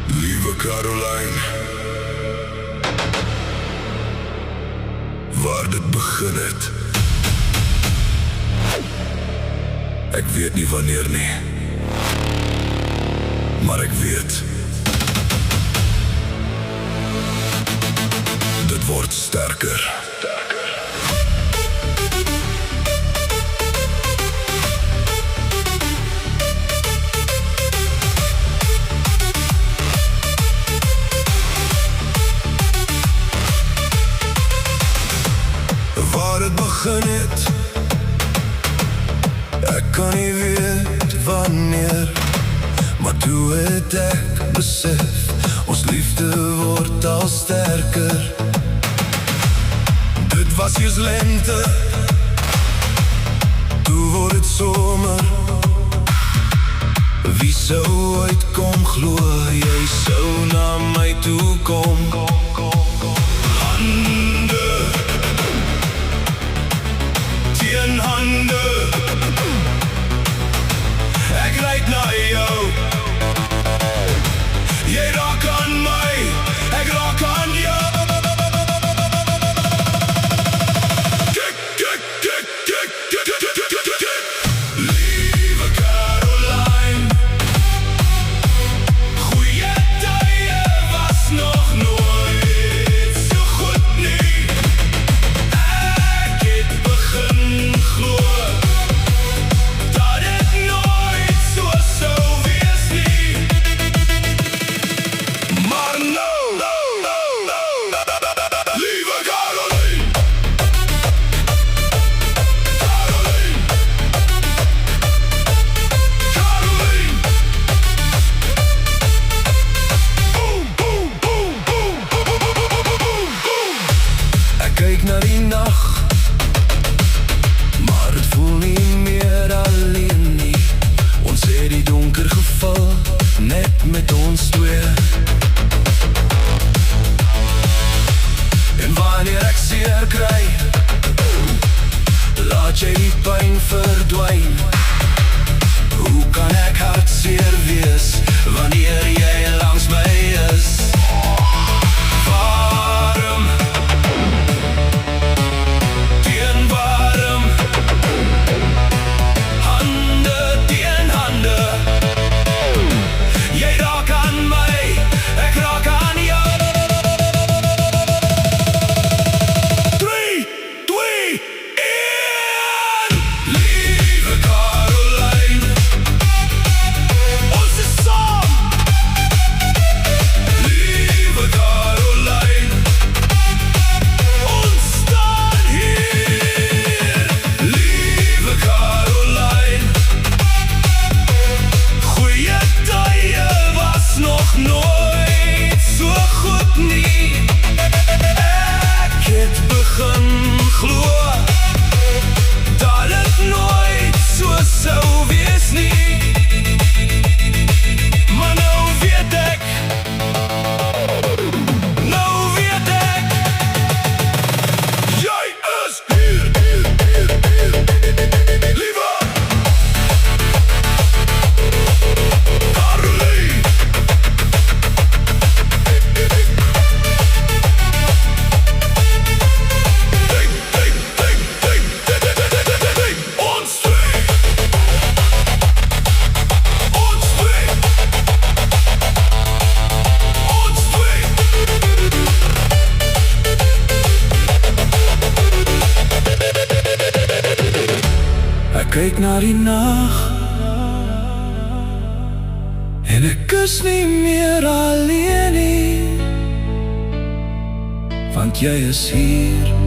Liewe Caroline, waar dit begin het, ek weet nie wanneer nie, maar ek weet, dit word sterker. Waar het begin het, ek kan nie weet wanneer, maar toe het ek besef, ons liefde word al sterker. Dit was eers lente, toe word het somer. Wie sou ooit kom glo, jy sou na my toe kom. Hande teen hande, ek ryk na jou. Jy raak aan my, ek raak aan jou. Liewe Caroline, goeie tye was nog nooit so goed nie. Ek het begin glo dat dit nooit so sou wees nie. Maar nou, liewe Caroline, Caroline, Caroline, boom, boom, boom, boom, boom, boom. Ek kyk na die nag, maar het voel nie meer alleen nie. Ons het die donker gevul, net met ons twee. En wanneer ek seer kry, laat jy die pyn verdwyn. Hoe kan ek hartseer wees, wanneer jy langs my is? Warm teen warm, hande teen hande, jy raak aan my, ek raak aan jou. 3, 2, 1. Liewe Caroline, ons is saam. Liewe Caroline, ons staan hier. Liewe Caroline, goeie tye was nog nooit so goed nie. Ek het begin glo dat dit nooit so sou wees nie. Maar nou weet ek, jy is hier. Liewe Caroline, ons twee, ons twee, ons twee. Ek kyk na die nag, en ek is nie meer alleen nie, want jy is hier.